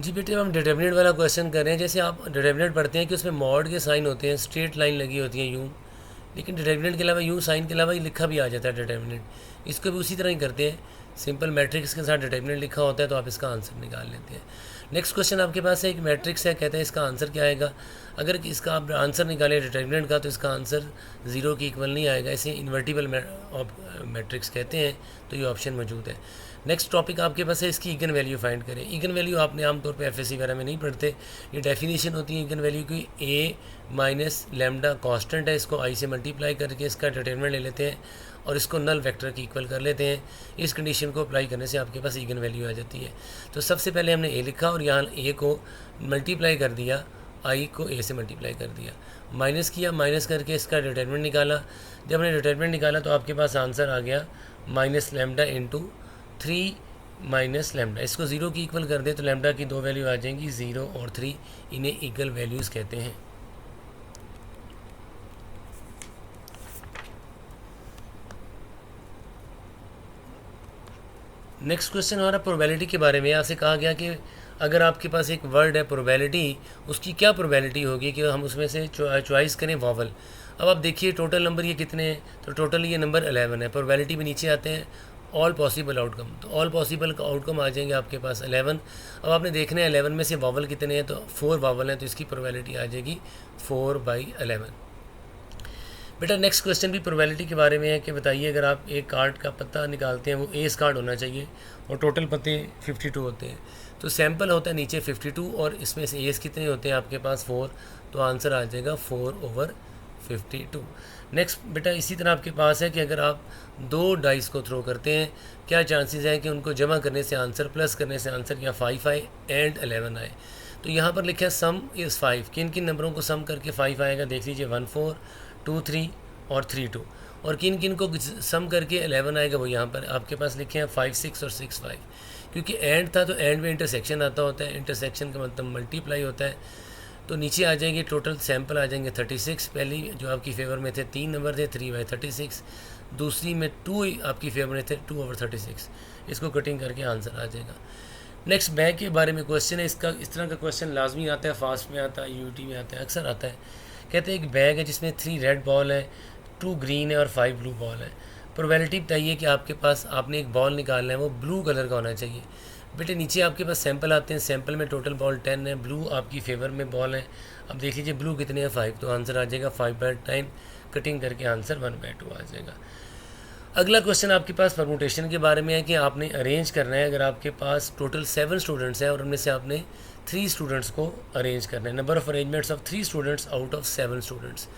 जी बेटे, हम डिटर्मिनेंट वाला क्वेश्चन कर रहे हैं। जैसे आप डिटर्मिनेंट पढ़ते हैं कि उसमें मॉड के साइन होते हैं, स्ट्रेट लाइन लगी होती है यूँ, लेकिन डिटर्मिनेंट के अलावा यूँ साइन के अलावा ये लिखा भी आ जाता है डिटर्मिनेंट। इसको भी उसी तरह ही करते हैं, सिंपल मैट्रिक्स के साथ डिटर्मिनेंट लिखा होता है तो आप इसका आंसर निकाल लेते हैं। नेक्स्ट क्वेश्चन आपके पास है, एक मैट्रिक्स है, कहते हैं इसका आंसर क्या आएगा। अगर इसका आप आंसर निकालें डिटर्मिनेंट का तो इसका आंसर ज़ीरो के इक्वल नहीं आएगा, इसे इन्वर्टिबल मैट्रिक्स कहते हैं, तो ये ऑप्शन मौजूद है। नेक्स्ट टॉपिक आपके पास है, इसकी इगन वैल्यू फाइंड करें। इगन वैल्यू आपने आमतौर पे एफएससी वगैरह में नहीं पढ़ते, ये डेफिनेशन होती है इगन वैल्यू की। ए माइनस लैम्डा कांस्टेंट है, इसको आई से मल्टीप्लाई करके इसका डिटरमिनेंट ले लेते हैं और इसको नल वेक्टर की इक्वल कर लेते हैं। इस कंडीशन को अप्लाई करने से आपके पास इगन वैल्यू आ जाती है। तो सबसे पहले हमने ए लिखा और यहाँ ए को मल्टीप्लाई कर दिया, आई को ए से मल्टीप्लाई कर दिया, माइनस किया, माइनस करके इसका डिटरमिनेंट निकाला। जब हमने डिटरमिनेंट निकाला तो आपके पास आंसर आ गया minus lambda into 3 minus lambda. इसको ज़ीरो की इक्वल कर दे तो लैम्डा की दो वैल्यू आ जाएंगी, 0 और 3। इन्हें इक्वल वैल्यूज़ कहते हैं। नेक्स्ट क्वेश्चन हमारा प्रोबेबिलिटी के बारे में। आपसे कहा गया कि अगर आपके पास एक वर्ड है प्रोबेबिलिटी, उसकी क्या प्रोबेबिलिटी होगी कि हम उसमें से चॉइस करें वॉवल। अब आप देखिए टोटल नंबर ये कितने हैं, तो टोटल ये नंबर 11 है। प्रोबेबिलिटी में नीचे आते हैं ऑल पॉसिबल आउटकम, तो ऑल पॉसिबल आउटकम आ जाएंगे आपके पास 11। अब आपने देखना है 11 में से वॉवल कितने हैं, तो 4 वॉवल हैं, तो इसकी प्रोबेबिलिटी आ जाएगी 4/11। बेटा नेक्स्ट क्वेश्चन भी प्रोबेबिलिटी के बारे में है कि बताइए अगर आप एक कार्ड का पत्ता निकालते हैं, वो एस कार्ड होना चाहिए और टोटल पत्ते 52 होते हैं, तो सैंपल होता है नीचे 52 और इसमें से एस कितने होते हैं आपके पास 4, तो आंसर आ जाएगा 4/52। नेक्स्ट बेटा इसी तरह आपके पास है कि अगर आप दो डाइस को थ्रो करते हैं, क्या चांसेस हैं कि उनको जमा करने से आंसर, प्लस करने से आंसर या 5 आए एंड 11 आए। तो यहाँ पर लिखा है सम इज़ 5, किन किन नंबरों को सम करके 5 आएगा, देख लीजिए 1 4 2 3 और 3 2, और किन किन को सम करके 11 आएगा, वो यहाँ पर आपके पास लिखे हैं 5 6 और 6 5। क्योंकि एंड था तो एंड में इंटरसेक्शन आता होता है, इंटरसेक्शन का मतलब मल्टीप्लाई होता है। तो नीचे आ जाएंगे टोटल सैंपल आ जाएंगे 36। पहली जो आपकी फेवर में थे 3 नंबर थे 3/36, दूसरी में 2 आपकी फेवर में थे 2/36। इसको कटिंग करके आंसर आ जाएगा। नेक्स्ट बैग के बारे में क्वेश्चन है, इसका इस तरह का क्वेश्चन लाजमी आता है, फास्ट में आता है, यूटी में आता है, अक्सर आता है। कहते हैं एक बैग है जिसमें 3 रेड बॉल है, 2 ग्रीन है और 5 ब्लू बॉल है। प्रोबेबिलिटी बताइए कि आपके पास आपने एक बॉल निकालना है, वो ब्लू कलर का होना चाहिए। बेटे नीचे आपके पास सैंपल आते हैं, सैंपल में टोटल बॉल 10 है, ब्लू आपकी फेवर में बॉल है। अब देख लीजिए ब्लू कितने हैं 5, तो आंसर आ जाएगा 5/10, कटिंग करके आंसर 1/2 आ जाएगा। अगला क्वेश्चन आपके पास परमुटेशन के बारे में है कि आपने अरेंज करना है। अगर आपके पास टोटल 7 स्टूडेंट्स हैं और उनमें से आपने 3 स्टूडेंट्स को अरेंज करना है, number of arrangements of 3 students out of 7 students.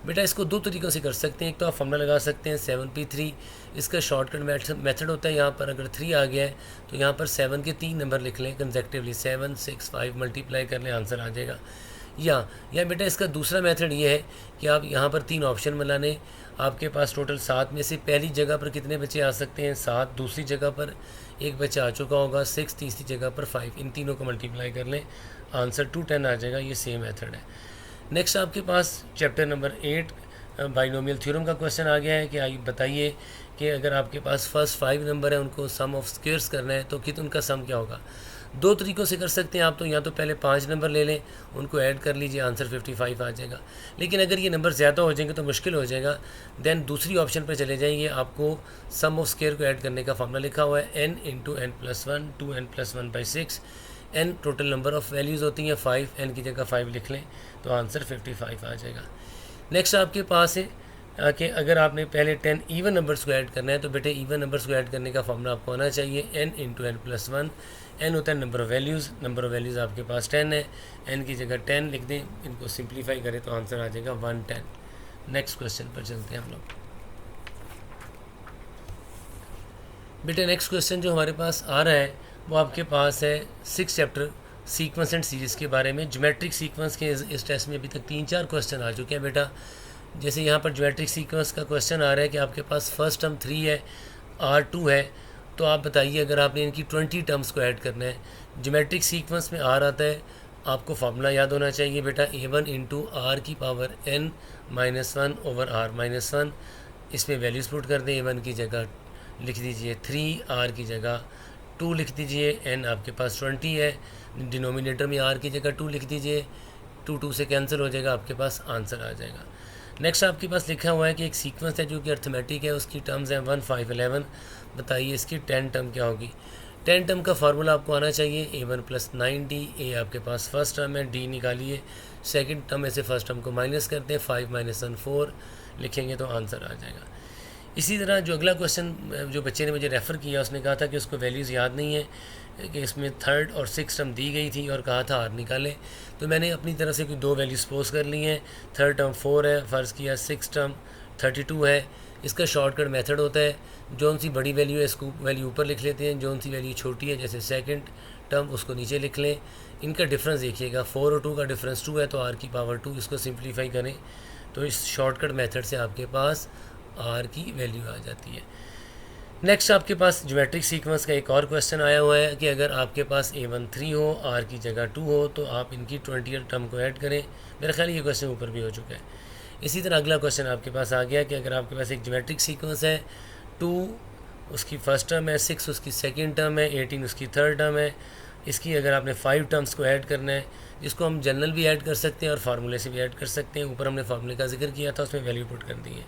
बेटा इसको दो तरीक़ों से कर सकते हैं। एक तो आप फॉर्मूला लगा सकते हैं 7p3, इसका शॉर्टकट मेथड होता है। यहाँ पर अगर 3 आ गया है तो यहाँ पर 7 के 3 नंबर लिख लें कंसेक्टिवली, 7 6 5 मल्टीप्लाई कर लें, आंसर आ जाएगा। या बेटा इसका दूसरा मेथड ये है कि आप यहाँ पर 3 ऑप्शन बना लें। आपके पास टोटल 7 में से पहली जगह पर कितने बच्चे आ सकते हैं 7, दूसरी जगह पर एक बच्चा आ चुका होगा 6, तीसरी जगह पर 5, इन तीनों को मल्टीप्लाई कर लें, आंसर 210 आ जाएगा। ये सेम मेथड है। नेक्स्ट आपके पास चैप्टर नंबर 8 बाइनोमियल थ्योरम का क्वेश्चन आ गया है कि आइए बताइए कि अगर आपके पास फर्स्ट 5 नंबर है उनको सम ऑफ स्क्वेयर्स करना है तो कितना उनका सम क्या होगा। दो तरीक़ों से कर सकते हैं आप, तो या तो पहले 5 नंबर ले लें, उनको ऐड कर लीजिए, आंसर 55 आ जाएगा। लेकिन अगर ये नंबर ज़्यादा हो जाएंगे तो मुश्किल हो जाएगा, देन दूसरी ऑप्शन पर चले जाएंगे। आपको सम ऑफ स्क्वेयर को ऐड करने का फॉर्मूला लिखा हुआ है n × n+1 2n+1/6। n total number of values होती हैं 5, n की जगह 5 लिख लें तो आंसर 55 आ जाएगा। नेक्स्ट आपके पास है कि अगर आपने पहले 10 इवन नंबर्स को ऐड करना है तो बेटे इवन नंबर्स को ऐड करने का फॉर्मूला आपको आना चाहिए n × n+1। n होता है number of values, number of values आपके पास 10 है, n की जगह 10 लिख दें, इनको सिंप्लीफाई करें तो आंसर आ जाएगा 110। नेक्स्ट क्वेश्चन पर चलते हैं हम लोग। बेटे नेक्स्ट क्वेश्चन जो हमारे पास आ रहा है वो आपके पास है 6 चैप्टर सीक्वेंस एंड सीरीज़ के बारे में। ज्योमेट्रिक सीक्वेंस के इस टेस्ट में अभी तक 3-4 क्वेश्चन आ चुके हैं बेटा। जैसे यहाँ पर ज्योमेट्रिक सीक्वेंस का क्वेश्चन आ रहा है कि आपके पास फर्स्ट टर्म 3 है, R2 है, तो आप बताइए अगर आपने इनकी 20 टर्म्स को ऐड करना है। ज्योमेट्रिक सीक्वेंस में R आता है, आपको फार्मूला याद होना चाहिए बेटा A1 × R⁻n-1/R-1। इसमें वैल्यूज़ पुट कर दें, A1 की जगह लिख दीजिए 3, R की जगह 2 लिख दीजिए, n आपके पास 20 है, डिनोमिनेटर में r की जगह 2 लिख दीजिए, 2 से कैंसिल हो जाएगा, आपके पास आंसर आ जाएगा। नेक्स्ट आपके पास लिखा हुआ है कि एक सीक्वेंस है जो कि अर्थमेटिक है, उसकी टर्म्स हैं 1, 5, 11। बताइए इसकी 10 टर्म क्या होगी। 10 टर्म का फार्मूला आपको आना चाहिए, a1 + 9d। ए आपके पास फर्स्ट टर्म है, d निकालिए, सेकंड टर्म में से फर्स्ट टर्म को माइनस करते हैं, 5 - 1 4 लिखेंगे तो आंसर आ जाएगा। इसी तरह जो अगला क्वेश्चन जो बच्चे ने मुझे रेफ़र किया, उसने कहा था कि उसको वैल्यूज़ याद नहीं है, कि इसमें थर्ड और सिक्स टर्म दी गई थी और कहा था आर निकालें। तो मैंने अपनी तरफ से कोई 2 वैल्यू सपोज कर ली हैं। थर्ड टर्म 4 है, फ़र्ज़ किया, सिक्स टर्म 32 है। इसका शॉर्टकट मेथड होता है, जौन सी बड़ी वैल्यू है इसको वैल्यू ऊपर लिख लेते हैं, जौन सी वैल्यू छोटी है जैसे सेकंड टर्म उसको नीचे लिख लें। इनका डिफरेंस देखिएगा, 4 और 2 का डिफरेंस 2 है, तो आर की पावर 2, इसको सिंप्लीफाई करें तो इस शॉर्टकट मेथड से आपके पास आर की वैल्यू आ जाती है। नेक्स्ट आपके पास ज्योमेट्रिक सीक्वेंस का एक और क्वेश्चन आया हुआ है कि अगर आपके पास a1 3 हो, r की जगह 2 हो, तो आप इनकी 20th टर्म को ऐड करें। मेरा ख्याल ये क्वेश्चन ऊपर भी हो चुका है। इसी तरह अगला क्वेश्चन आपके पास आ गया कि अगर आपके पास एक ज्योमेट्रिक सीक्वेंस है, 2 उसकी फर्स्ट टर्म है, 6 उसकी सेकेंड टर्म है, 18 उसकी थर्ड टर्म है। इसकी अगर आपने 5 टर्म्स को ऐड करना है, जिसको हम जनरल भी ऐड कर सकते हैं और फार्मूले से भी ऐड कर सकते हैं। ऊपर हमने फार्मूले का जिक्र किया था, उसमें वैल्यू पुट कर दी है।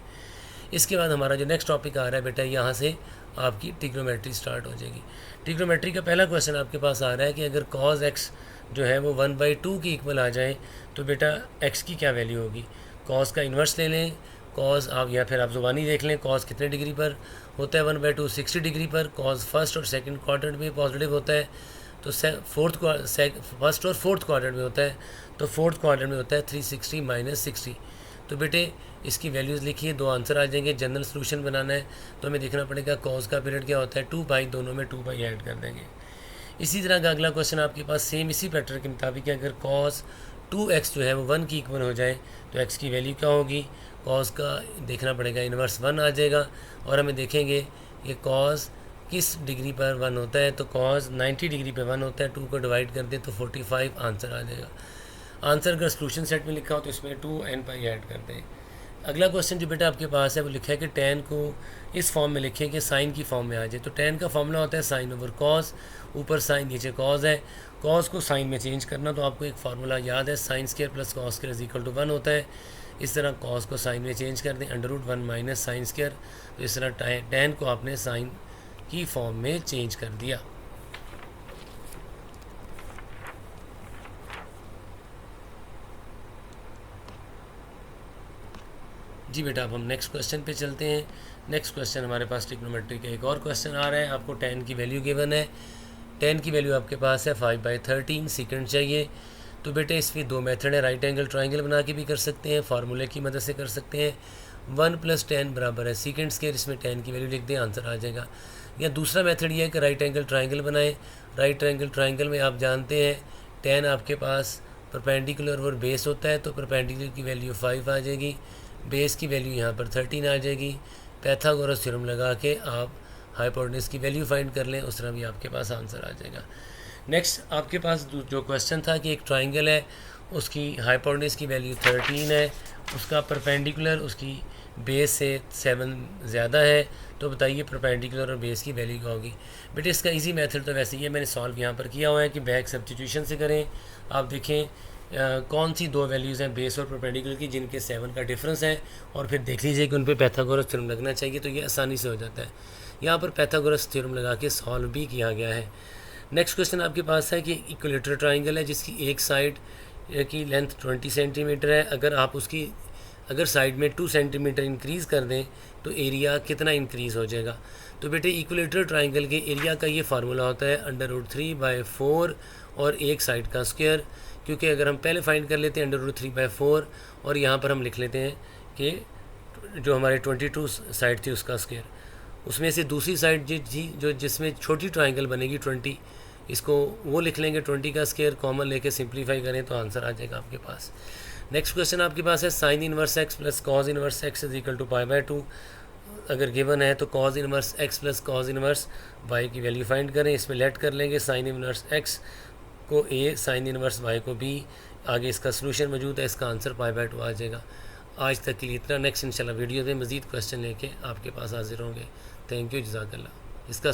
इसके बाद हमारा जो नेक्स्ट टॉपिक आ रहा है बेटा, यहाँ से आपकी ट्रिग्नोमेट्री स्टार्ट हो जाएगी। ट्रिग्नोमेट्री का पहला क्वेश्चन आपके पास आ रहा है कि अगर cos x जो है वो 1/2 की इक्वल आ जाए तो बेटा x की क्या वैल्यू होगी। cos का इन्वर्स ले लें, cos आप या फिर आप ज़ुबानी देख लें, cos कितने डिग्री पर होता है 1/2, 60 डिग्री पर। cos फर्स्ट और सेकंड क्वाड्रेंट में पॉजिटिव होता है, तो फर्स्ट और फोर्थ क्वाड्रेंट में होता है, तो फोर्थ क्वाड्रेंट में होता है 360 - 60। तो बेटे इसकी वैल्यूज़ लिखिए, 2 आंसर आ जाएंगे। जनरल सोल्यूशन बनाना है तो हमें देखना पड़ेगा cos का पीरियड क्या होता है, 2 दोनों में 2 ऐड कर देंगे। इसी तरह का अगला क्वेश्चन आपके पास सेम इसी पैटर्न के मुताबिक है, अगर cos 2x जो है वो 1 की इक्वल हो जाए तो x की वैल्यू क्या होगी। cos का देखना पड़ेगा, इन्वर्स 1 आ जाएगा और हमें देखेंगे कि cos किस डिग्री पर 1 होता है, तो cos 90 डिग्री पर 1 होता है। 2 को डिवाइड कर दे तो 45 आंसर आ जाएगा। आंसर अगर सोल्यूशन सेट में लिखा हो तो इसमें 2n ऐड कर दें। अगला क्वेश्चन जो बेटा आपके पास है वो लिखा है कि tan को इस फॉर्म में लिखें कि साइन की फॉर्म में आ जाए। तो tan का फॉर्मूला होता है साइन ओवर cos, ऊपर साइन नीचे cos है। cos को साइन में चेंज करना तो आपको एक फार्मूला याद है, sin square + cos square equal to 1 होता है। इस तरह cos को साइन में चेंज कर दें, √1 - sin स्क्वायर। तो इस तरह tan को आपने साइन की फॉर्म में चेंज कर दिया। जी बेटा अब हम नेक्स्ट क्वेश्चन पे चलते हैं। नेक्स्ट क्वेश्चन हमारे पास ट्रिग्नोमेट्री का एक और क्वेश्चन आ रहा है। आपको tan की वैल्यू गिवन है, tan की वैल्यू आपके पास है 5/13 सेकंड चाहिए। तो बेटे इसमें 2 मेथड है, राइट एंगल ट्रायंगल बना के भी कर सकते हैं, फार्मूले की मदद से कर सकते हैं। 1 + tan बराबर है सेकंड स्क्वायर, इसमें tan की वैल्यू लिख दें, आंसर आ जाएगा। या दूसरा मेथड ये है कि राइट एंगल ट्रायंगल बनाएं। राइट एंगल ट्रायंगल में आप जानते हैं tan आपके पास परपेंडिकुलर और बेस होता है, तो परपेंडिकुलर की वैल्यू 5 आ जाएगी, बेस की वैल्यू यहाँ पर 13 आ जाएगी। पैथागोरस थ्योरम लगा के आप हाइपोटेन्यूज की वैल्यू फाइंड कर लें, उस तरह भी आपके पास आंसर आ जाएगा। नेक्स्ट आपके पास जो क्वेश्चन था कि एक ट्राइंगल है, उसकी हाइपोटेन्यूज की वैल्यू 13 है, उसका परपेंडिकुलर उसकी बेस से 7 ज़्यादा है, तो बताइए परपेंडिकुलर और बेस की वैल्यू क्या होगी। बेटे इसका इजी मेथड तो वैसे ही है, मैंने सॉल्व यहाँ पर किया हुआ है कि बैक सब्स्टिट्यूशन से करें। आप देखें कौन सी 2 वैल्यूज़ हैं बेस और परपेंडिकुलर की जिनके 7 का डिफरेंस है, और फिर देख लीजिए कि उन पर पैथागोरस थ्योरम लगना चाहिए, तो ये आसानी से हो जाता है। यहाँ पर पैथागोरस थ्योरम लगा के सॉल्व भी किया गया है। नेक्स्ट क्वेश्चन आपके पास है कि इक्विलेटरल ट्राइंगल है जिसकी एक साइड की लेंथ 20 सेंटीमीटर है। अगर साइड में 2 सेंटीमीटर इंक्रीज़ कर दें तो एरिया कितना इंक्रीज़ हो जाएगा। तो बेटे इक्विलेटरल ट्राइंगल के एरिया का ये फार्मूला होता है √3/4 और एक साइड का स्क्वायर, क्योंकि अगर हम पहले फाइंड कर लेते हैं √3/4 और यहाँ पर हम लिख लेते हैं कि जो हमारे 22 साइड थी उसका स्क्वायर, उसमें से दूसरी साइड जो जिसमें छोटी ट्राइंगल बनेगी 20, इसको वो लिख लेंगे 20 का स्क्वायर, कॉमन लेके सिंप्लीफाई करें तो आंसर आ जाएगा आपके पास। नेक्स्ट क्वेश्चन आपके पास है sin inverse x + cos inverse x = π/2। अगर गिवन है तो cos inverse x + cos inverse y की वैल्यू फाइंड करें। इसमें लेट कर लेंगे sin इनवर्स x को a, sin इनवर्स y को b, आगे इसका सोल्यूशन मौजूद है, इसका आंसर π/2 आ जाएगा। आज तक के लिए इतना। नेक्स्ट इंशाल्लाह वीडियो में मज़ीद क्वेश्चन लेके आपके पास हाजिर होंगे। थैंक यू, जज़ाकल्लाह। इसका